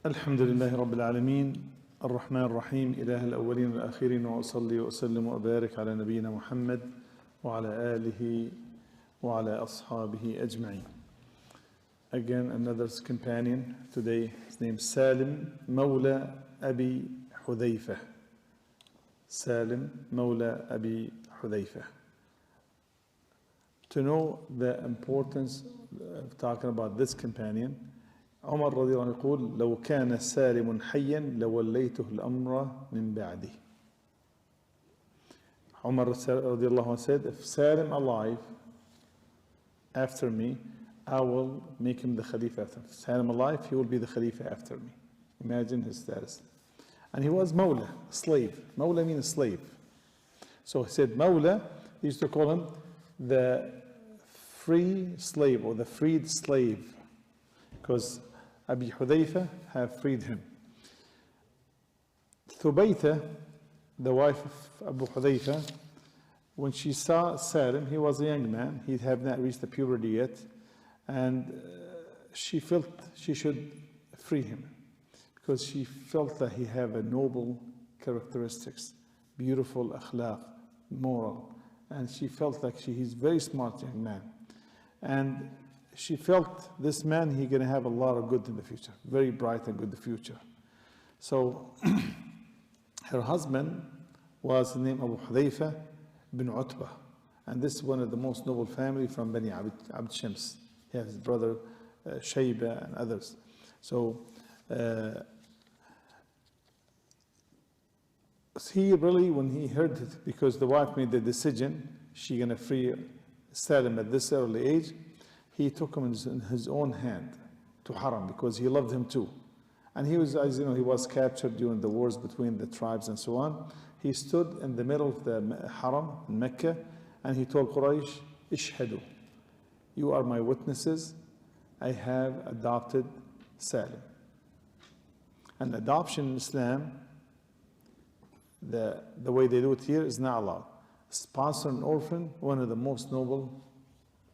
الحمد لله رب العالمين الرحمن الرحيم إله الأولين والآخرين وأصلي وأسلم وأبارك على نبينا محمد وعلى آله وعلى أصحابه أجمعين. Again, another companion today, his name is Salim, Mawla Abi Hudhayfah. Salim, Mawla Abi Hudhayfah. To know the importance of talking about this companion, عمر رضي الله عنه يقول لو كان سالم حيا لوليته الأمر من بعده. Umar رضي الله عنه said, if Salim alive after me, I will make him the Khalifa after me. If Salim alive, he will be the Khalifa after me. Imagine his status. And he was Mawla, slave. Mawla means slave. So he said Mawla, he used to call him the free slave or the freed slave, because Abi Hudhayfah have freed him. Thubaytha, the wife of Abu Hudhayfah, when she saw Salim, he was a young man, he had not reached the puberty yet, and she felt she should free him because she felt that he had a noble characteristics, beautiful akhlaq, moral, and she felt like he's a very smart young man. And she felt this man, he's going to have a lot of good in the future, very bright and good in the future. So her husband was named Abu Hudhayfah bin Utbah, and this is one of the most noble family from Bani Abd Shams. He has his brother Shayba and others. So he really, when he heard it, because the wife made the decision, she's going to free Salim at this early age, he took him in his own hand to Haram because he loved him too. And he was, as you know, he was captured during the wars between the tribes and so on. He stood in the middle of the Haram in Mecca and he told Quraysh, Ishhadu, you are my witnesses, I have adopted Salim. And adoption in Islam, the way they do it here is not allowed. Sponsor an orphan, one of the most noble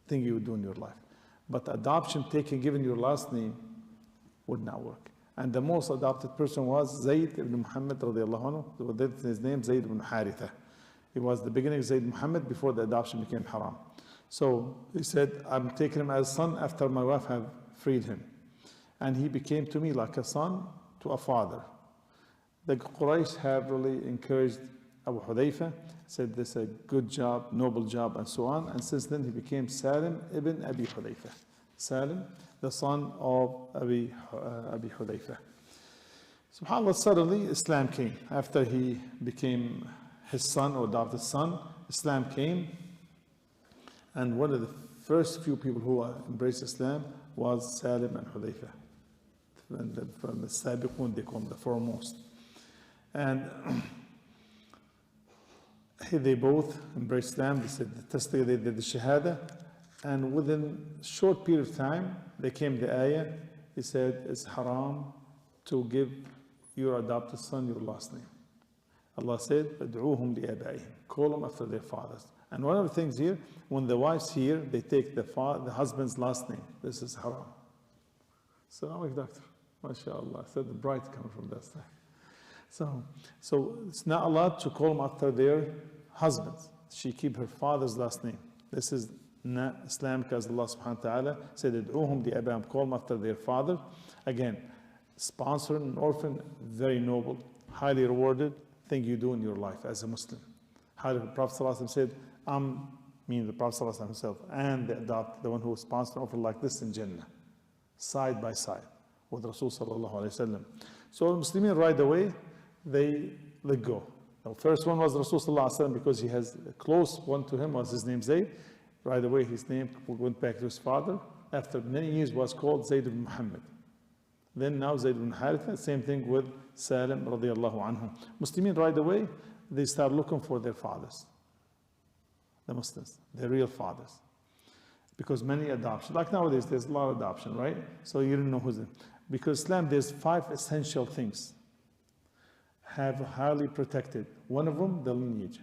things you would do in your life. But adoption, giving your last name, would not work. And the most adopted person was Zayd ibn Muhammad radiallahu anhu. His name Zayd ibn Haritha. He was the beginning of Zayd Muhammad before the adoption became haram. So he said, I'm taking him as son after my wife have freed him. And he became to me like a son to a father. The Quraysh have really encouraged Abu Hudhayfah, said this is a good job, noble job, and so on. And since then he became Salim ibn Abi Hudhayfah. Salim, the son of Abi Hudhayfah. SubhanAllah, suddenly Islam came. After he became his son or adopted son, Islam came. And one of the first few people who embraced Islam was Salim and Hudhayfah. From the Sabiqun, they call them the foremost. And they both embraced Islam. They said the tasbih, they did the shahada, and within a short period of time, they came the ayah. He said it's haram to give your adopted son your last name. Allah said, "Ad'uuhum li'abaihim." Call them after their fathers. And one of the things here, when the wives here, they take the husband's last name. This is haram. So, doctor, mashallah, I said the bride coming from that side. So it's not allowed to call them after their husbands. She keep her father's last name. This is not Islamic, as Allah subhanahu wa ta'ala said, "Ad'uuhum li'abahim," call them after their father. Again, sponsor an orphan, very noble, highly rewarded thing you do in your life as a Muslim. How the Prophet ﷺ said, the Prophet ﷺ himself, and the one who sponsored an orphan like this in Jannah, side by side with Rasul sallallahu alayhi wa sallam. So Muslimin right away, they let go. The first one was Rasul sallallahu alayhi wa sallam, because he has a close one to him, was his name Zayd. Right away his name went back to his father. After many years was called Zayd ibn Muhammad. Then now Zayd ibn Haritha, same thing with Salim radiallahu anhu. Muslimin right away, they start looking for their fathers. The Muslims, their real fathers. Because many adoption, like nowadays there's a lot of adoption, right? So you don't know who's in. Because Islam, there's 5 essential things have highly protected. One of them, the lineage.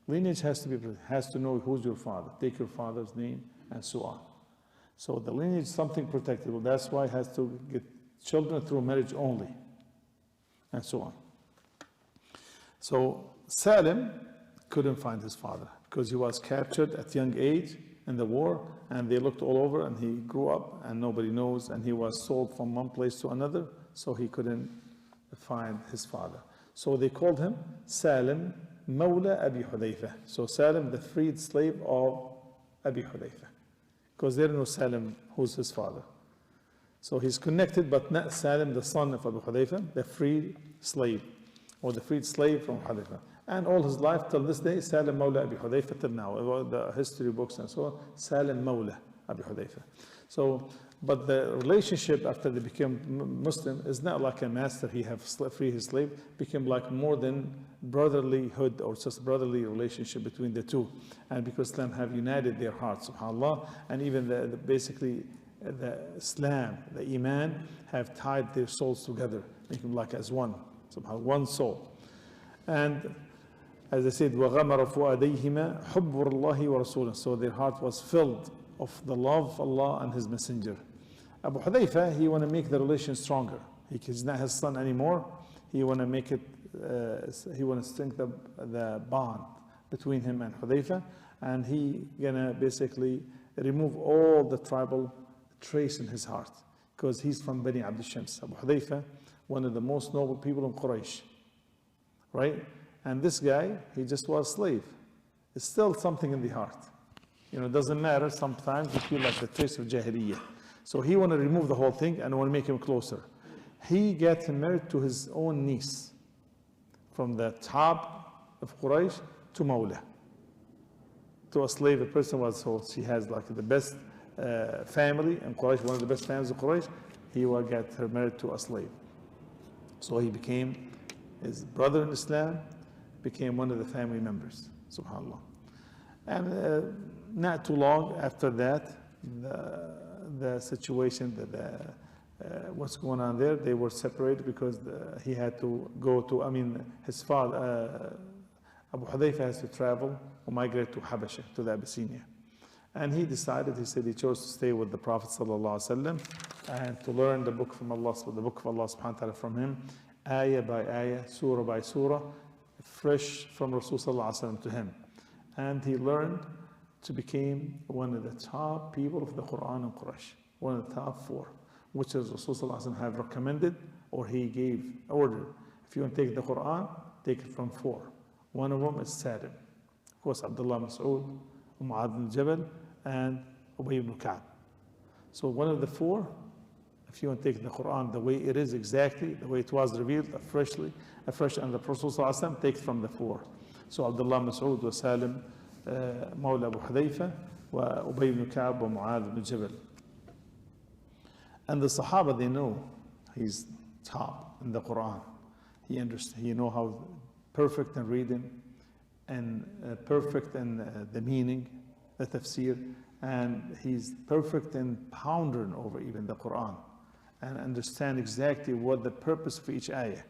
Lineage has to know who's your father, take your father's name, and so on. So the lineage is something protected. Well, that's why it has to get children through marriage only, and so on. So Salim couldn't find his father because he was captured at young age in the war, and they looked all over, and he grew up and nobody knows, and he was sold from one place to another, so he couldn't find his father. So they called him Salim, Mawla Abi Hudhayfah. So Salim, the freed slave of Abi Hudhayfah, because they don't know Salim, who's his father. So he's connected, but not Salim, the son of Abu Hudhayfah, the freed slave, or the freed slave from Hudhayfah. And all his life till this day, Salim Mawla Abi Hudhayfah till now. The history books and so on, Salim Mawla Abi Hudhayfah. So, but the relationship after they became Muslim is not like a master, he have free his slave, became like more than brotherlyhood or just brotherly relationship between the two. And because Islam have united their hearts, subhanAllah, and even basically the Islam, the Iman, have tied their souls together, making them like as one, subhanAllah, one soul. And as I said, وَغَمَرَ فُؤَادَيْهِمَا حُبُّ اللَّهِ وَرَسُولِهِ. So their heart was filled of the love of Allah and His Messenger. Abu Hudhayfah, he want to make the relation stronger. He's not his son anymore. He want to make it, he want to strengthen the bond between him and Hudhayfah, and he gonna basically remove all the tribal trace in his heart, because he's from Bani Abd Shams. Abu Hudhayfah, one of the most noble people in Quraysh, right? And this guy, he just was a slave. It's still something in the heart. You know, it doesn't matter. Sometimes you feel like the trace of Jahiliyyah. So he want to remove the whole thing and want to make him closer. He gets married to his own niece, from the top of Quraysh to Mawla, to a slave. A person was, so she has like the best family in Quraysh, one of the best families of Quraysh. He will get her married to a slave. So he became his brother in Islam, became one of the family members, subhanAllah. And not too long after that, the situation, what's going on there, they were separated because he had to go to, his father, Abu Hudhayfah has to travel or migrate to Habasha, to the Abyssinia. And he decided, he said he chose to stay with the Prophet ﷺ and to learn the book from Allah, the book of Allah subhanahu wa ta'ala from him, ayah by ayah, surah by surah, fresh from Rasul ﷺ to him. And he learned to become one of the top people of the Quran in Quraysh, one of the top 4, which is Rasul ﷺ have recommended, or he gave order. If you want to take the Quran, take it from 4. One of them is Salim, of course, Abdullah Mas'ud, Mu'adh ibn Jabal, and Ubay ibn Ka'b. So one of the 4, if you want to take the Quran the way it is exactly, the way it was revealed, afresh, and the Prophet ﷺ, take it from the 4. So Abdullah Mas'ud wa Salim, Mawla Abu Hudhayfah, wa Ubay ibn Ka'b, wa Mu'adh ibn Jabal. And the Sahabah, they know he's top in the Quran. He understands, he know how perfect in reading, and perfect in the meaning, the tafsir, and he's perfect in pondering over even the Quran and understand exactly what the purpose for each ayah.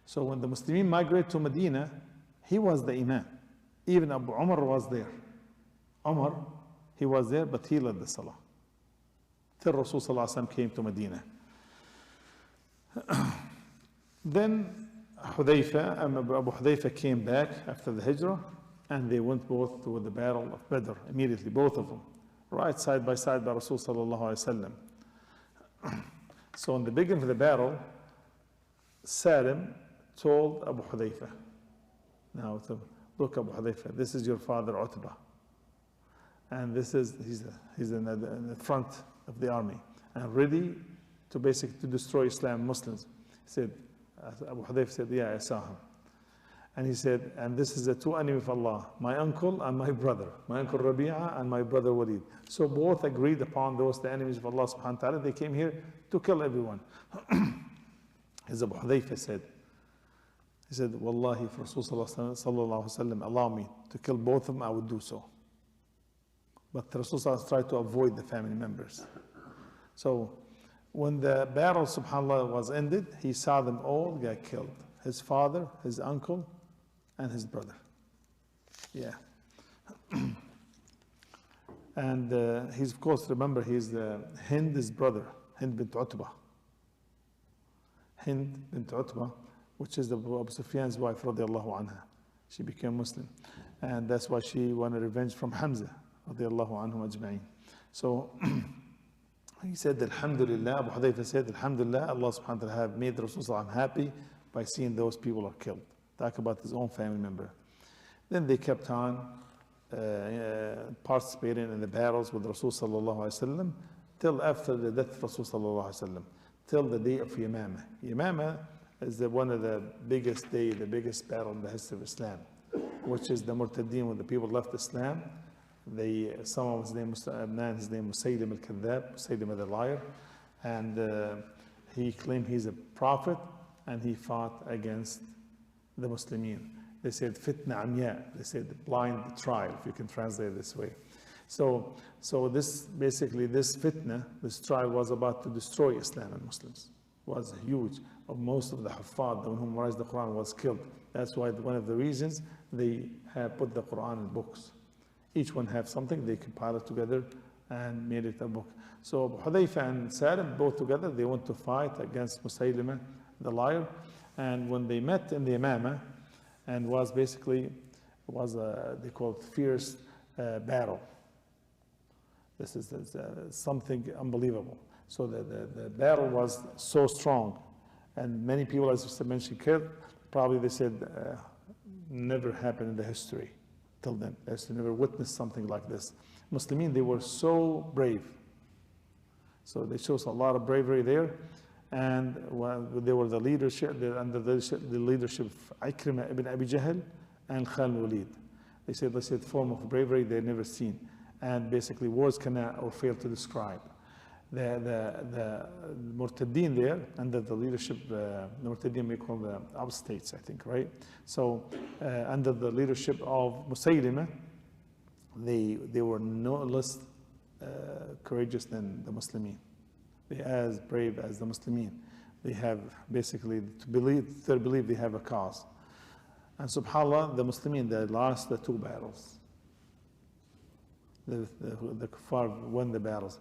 So when the Muslims migrated to Medina, he was the Imam. Even Abu Umar was there. Umar, he was there, but he led the Salah till Rasul ﷺ came to Medina. Then Hudhayfah, Abu Hudhayfah came back after the Hijrah, and they went both to the battle of Badr immediately, both of them, right side by side by Rasul ﷺ. So in the beginning of the battle, Salim told Abu Hudhayfah, now look Abu Hudhayfah, this is your father Utbah, and this is, he's in the front of the army, and ready to basically to destroy Islam, Muslims. He said, Abu Hudhayfah said, yeah, I saw him. And he said, and this is the 2 enemies of Allah, my uncle and my brother, my uncle Rabi'a and my brother Walid. So both agreed upon those, the enemies of Allah subhanahu wa ta'ala. They came here to kill everyone. As Abu Hudhayfah said, he said, Wallahi, if Rasul sallallahu alaihi wasallam allow me to kill both of them, I would do so. But Rasul sallallahu tried to avoid the family members. So when the battle, subhanAllah, was ended, he saw them all get killed. His father, his uncle, and his brother. Yeah. And he's, of course, remember, he's Hind, his brother, Hind bint Utbah. Hind bint Utbah, which is Abu Sufyan's wife, radiallahu anha. She became Muslim. And that's why she wanted revenge from Hamza, radiallahu anhum ajma'in. So he said, Alhamdulillah, Abu Hudhayfah said, Alhamdulillah, Allah subhanahu wa ta'ala have made Rasulullah happy by seeing those people are killed. Talk about his own family member. Then they kept on participating in the battles with Rasul sallallahu alayhi wa sallam till after the death of Rasul sallallahu alayhi wa sallam, till the day of Yamama. Yamama is one of the biggest biggest battle in the history of Islam, which is the Murtaddeen, when the people left Islam. Someone was his name was Salim al-Kadhab, Salim the liar, and he claimed he's a prophet, and he fought against the Muslimin. They said fitna amya, they said blind trial, if you can translate it this way. So this basically, this fitna, this trial was about to destroy Islam and Muslims. Was huge. Most of the Huffaz, the one who memorized the Quran, was killed. That's why one of the reasons they have put the Quran in books. Each one have something, they compiled it together and made it a book. So Hudhayfah and Salim, both together, they went to fight against Musaylimah, the liar. And when they met in the Yamama, and they call it fierce battle. This is something unbelievable. So the battle was so strong, and many people, as I mentioned, killed. Probably they said never happened in the history till then. They never witnessed something like this. Muslimin, they were so brave. So they showed a lot of bravery there. And they were the leadership, under the leadership of Ikrimah ibn Abi Jahl and Khalid Walid. They said form of bravery they never seen. And basically words cannot or fail to describe. The Murtaddeen there, under the leadership, the Murtaddeen we call the apostates, I think, right? So under the leadership of Musaylimah, they were no less courageous than the Muslimin. They as brave as the Muslimin. They have basically they believe they have a cause. And subhanAllah, the Muslimin, they lost the two battles. The kuffar won the battles.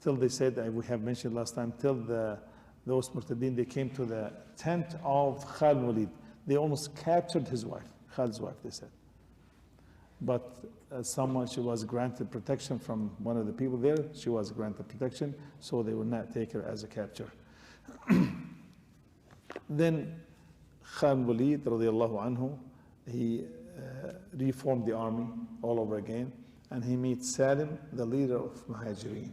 Till they said, we have mentioned last time, till those Murtaddeen, they came to the tent of Khalid Walid. They almost captured his wife, Khalid's wife, they said. But she was granted protection from one of the people there. She was granted protection, so they would not take her as a capture. Then Khalid Walid, radiallahu anhu, he reformed the army all over again, and he meets Salim, the leader of Muhajirin.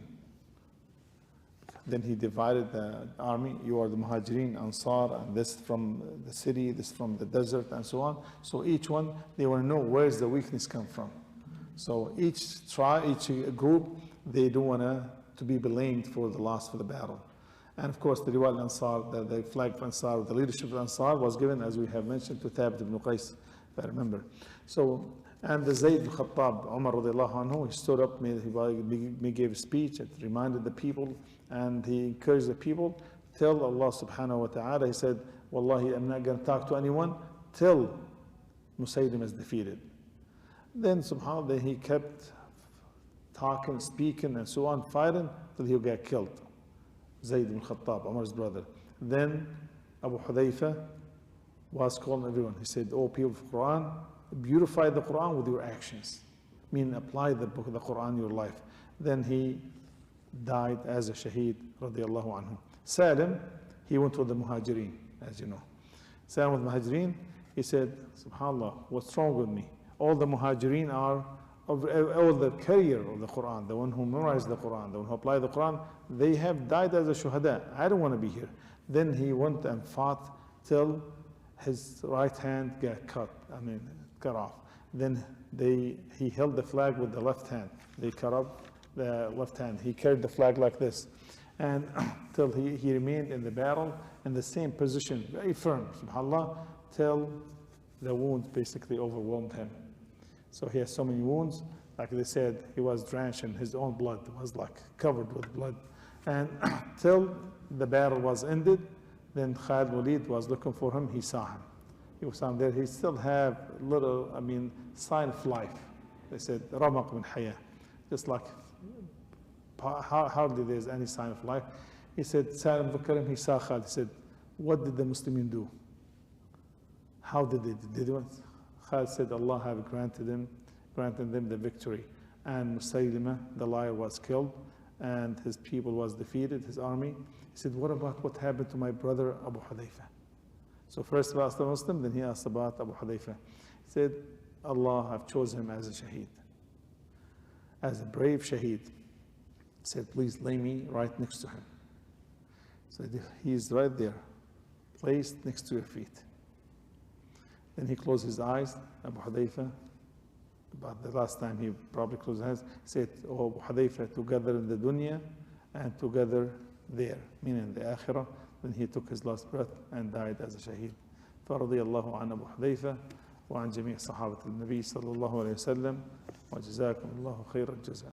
Then he divided the army. You are the Muhajirin, Ansar, and this from the city, this from the desert, and so on. So each one, they want to know where's the weakness come from. So each group, they don't want to be blamed for the loss for the battle. And of course, the Riwal Ansar, the flag of Ansar, the leadership of Ansar was given, as we have mentioned, to Thabit ibn Qais, if I remember. So, and the Zayd ibn Khattab, Umar radiallahu anhu, he stood up, he gave a speech, it reminded the people, and he encouraged the people till Allah subhanahu wa ta'ala, he said, Wallahi, I'm not going to talk to anyone till Musaylim is defeated. Then subhanAllah, he kept talking, speaking, and so on, fighting, till he got killed. Zayd ibn Khattab, Umar's brother. Then Abu Hudhayfah was calling everyone. He said, oh people of Quran, beautify the Quran with your actions. Meaning apply the book of the Quran in your life. Then he died as a shaheed, radiallahu anhu. Salim, he went with the Muhajirin, as you know. Salim with Muhajirin, he said, subhanAllah, what's wrong with me? All the Muhajirin are, all the carrier of the Quran, the one who memorized the Quran, the one who applied the Quran, they have died as a shuhada. I don't want to be here. Then he went and fought till his right hand got cut off. Then he held the flag with the left hand. They cut off the left hand. He carried the flag like this. And till he remained in the battle in the same position, very firm, subhanAllah, till the wounds basically overwhelmed him. So he has so many wounds, like they said, he was drenched in his own blood. It was like covered with blood. And till the battle was ended, then Khalid Walid was looking for him, he saw him. He was down there, he still have little, sign of life. They said, Ramaq min Hayah. Just like, hardly there's any sign of life. He said, Salim Bukarim, he saw Khalid. He said, what did the Muslims do? How did they do it? Khalid said, Allah have granted them the victory. And Musaylimah, the liar, was killed, and his people was defeated, his army. He said, what about what happened to my brother Abu Hudhayfah? So first he asked the Muslim, then he asked about Abu Hudhayfah. He said, Allah have chosen him as a shaheed, as a brave shaheed. He said, please lay me right next to him. So he's right there, placed next to your feet. Then he closed his eyes. Abu Hudhayfah, about the last time he probably closed his eyes, said, oh Abu Hudhayfah, together in the dunya and together there, meaning the akhirah. Then he took his last breath and died as a shaheed. فرضي الله عن أبو حذيفة وعن جميع صحابة النبي صلى الله عليه وسلم وجزاكم الله خير الجزاء.